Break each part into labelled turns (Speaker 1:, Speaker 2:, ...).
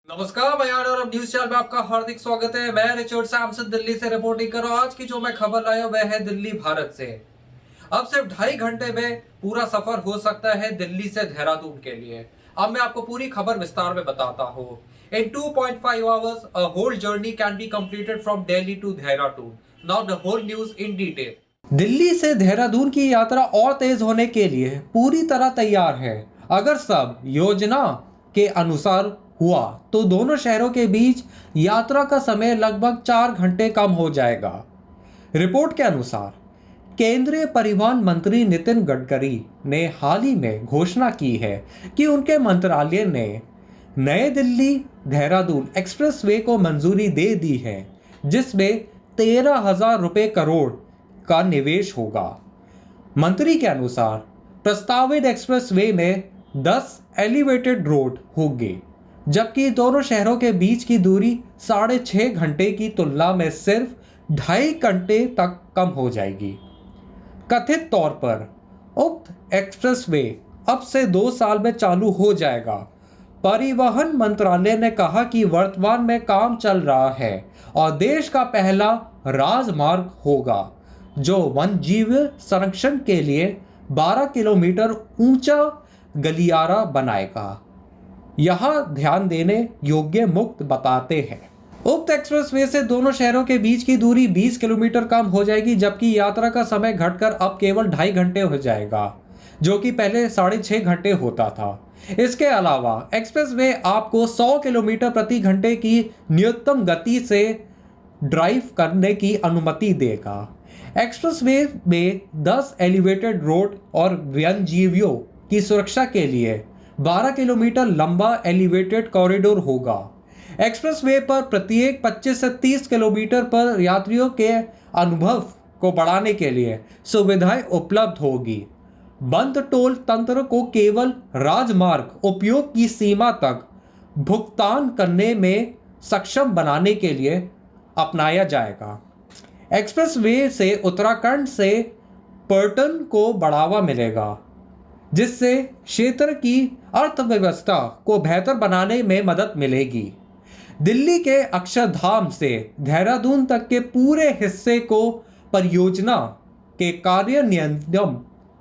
Speaker 1: नमस्कार, मैं और अब न्यूज चैनल में आपका हार्दिक स्वागत है। मैं रिचर्ड सैमसन दिल्ली से रिपोर्टिंग कर रहा हूं। आज की जो मैं खबर लाया वह है दिल्ली भारत से। अब सिर्फ 2.5 घंटे में पूरा सफर हो सकता है दिल्ली से देहरादून के लिए। अब मैं आपको पूरी खबर विस्तार में बताता हूं। इन 2.5 hours a whole journey can be completed from Delhi to Dehradun. Now the whole news in detail. Delhi से देहरादून की यात्रा और तेज होने के लिए पूरी तरह तैयार है। अगर सब योजना के अनुसार हुआ तो दोनों शहरों के बीच यात्रा का समय लगभग 4 घंटे कम हो जाएगा। रिपोर्ट के अनुसार केंद्रीय परिवहन मंत्री नितिन गडकरी ने हाल ही में घोषणा की है कि उनके मंत्रालय ने नई दिल्ली देहरादून एक्सप्रेसवे को मंजूरी दे दी है, जिसमें 13,000 रुपये करोड़ का निवेश होगा। मंत्री के अनुसार प्रस्तावित एक्सप्रेसवे में 10 एलिवेटेड रोड होंगे, जबकि दोनों शहरों के बीच की दूरी 6.5 घंटे की तुलना में सिर्फ 2.5 घंटे तक कम हो जाएगी। कथित तौर पर उक्त एक्सप्रेसवे अब से 2 साल में चालू हो जाएगा। परिवहन मंत्रालय ने कहा कि वर्तमान में काम चल रहा है और देश का पहला राजमार्ग होगा जो वन्यजीव संरक्षण के लिए 12 किलोमीटर ऊंचा गलियारा बनाएगा। यहां ध्यान देने योग्य मुक्त बताते हैं। उक्त एक्सप्रेसवे से दोनों शहरों के बीच की दूरी 20 किलोमीटर कम हो जाएगी, जबकि यात्रा का समय घटकर अब केवल 2.5 घंटे हो जाएगा, जो कि पहले 6.5 घंटे होता था। इसके अलावा एक्सप्रेसवे आपको 100 किलोमीटर प्रति घंटे की न्यूनतम गति से ड्राइव करने की अनुमति देगा। एक्सप्रेसवे में 10 एलिवेटेड रोड और वन्यजीवियों की सुरक्षा के लिए 12 किलोमीटर लंबा एलिवेटेड कॉरिडोर होगा। एक्सप्रेसवे पर प्रत्येक 25 से 30 किलोमीटर पर यात्रियों के अनुभव को बढ़ाने के लिए सुविधाएं उपलब्ध होगी। बंद टोल तंत्र को केवल राजमार्ग उपयोग की सीमा तक भुगतान करने में सक्षम बनाने के लिए अपनाया जाएगा। एक्सप्रेसवे से उत्तराखंड से पर्यटन को बढ़ावा मिलेगा, जिससे क्षेत्र की अर्थव्यवस्था को बेहतर बनाने में मदद मिलेगी। दिल्ली के अक्षरधाम से देहरादून तक के पूरे हिस्से को परियोजना के कार्यान्वयन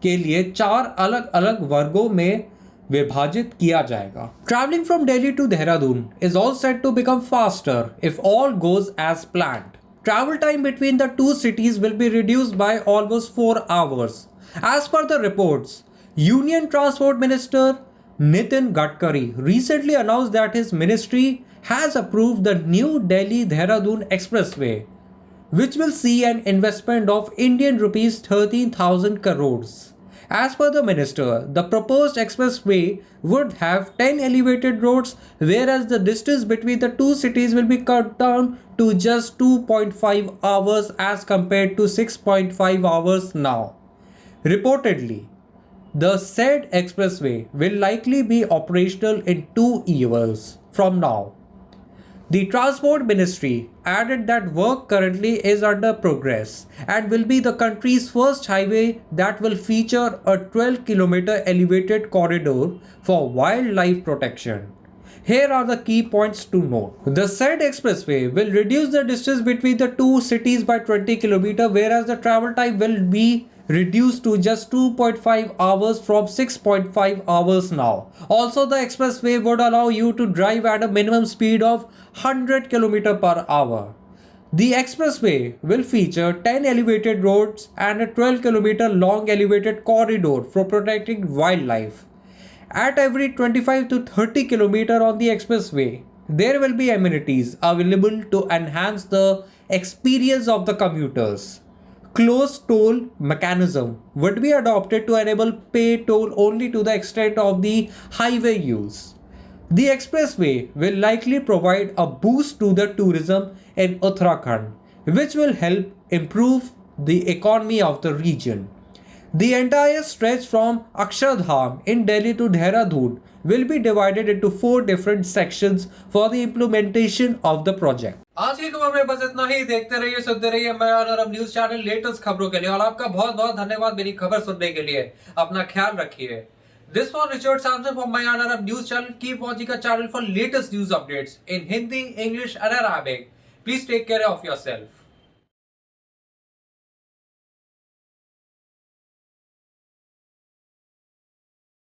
Speaker 1: के लिए 4 अलग अलग वर्गों में विभाजित किया जाएगा। Traveling from Delhi to Dehradun is all set to become faster if all goes as planned. Travel time between the two cities will be reduced by almost 4 hours. As per the reports, Union Transport Minister Nitin Gadkari recently announced that his ministry has approved the new Delhi-Dehradun Expressway, which will see an investment of Indian rupees 13,000 crores. As per the minister, the proposed expressway would have 10 elevated roads, whereas the distance between the two cities will be cut down to just 2.5 hours as compared to 6.5 hours now. Reportedly, the said expressway will likely be operational in 2 years from now. The Transport Ministry added that work currently is under progress and will be the country's first highway that will feature a 12-kilometer elevated corridor for wildlife protection. Here are the key points to note. The said expressway will reduce the distance between the two cities by 20 km, whereas the travel time will be reduced to just 2.5 hours from 6.5 hours now. Also, the expressway would allow you to drive at a minimum speed of 100 km per hour. The expressway will feature 10 elevated roads and a 12-kilometer long elevated corridor for protecting wildlife. At every 25 to 30 km on the expressway, there will be amenities available to enhance the experience of the commuters. Closed toll mechanism would be adopted to enable pay toll only to the extent of the highway use. The expressway will likely provide a boost to the tourism in Uttarakhand, which will help improve the economy of the region. The entire stretch from Akshardham in Delhi to Dehradun will be divided into 4 different sections for the implementation of the project. आज की खबर में बस इतना ही। देखते रहिए, सुनते रहिए मैं और अब न्यूज चैनल लेटेस्ट खबरों के लिए। और आपका बहुत बहुत धन्यवाद मेरी खबर सुनने के लिए। अपना ख्याल रखिए। This was Richard Sampson from Mayan Arab News Channel. Keep watching our channel for latest news updates in Hindi, English and Arabic. Please take care of yourself.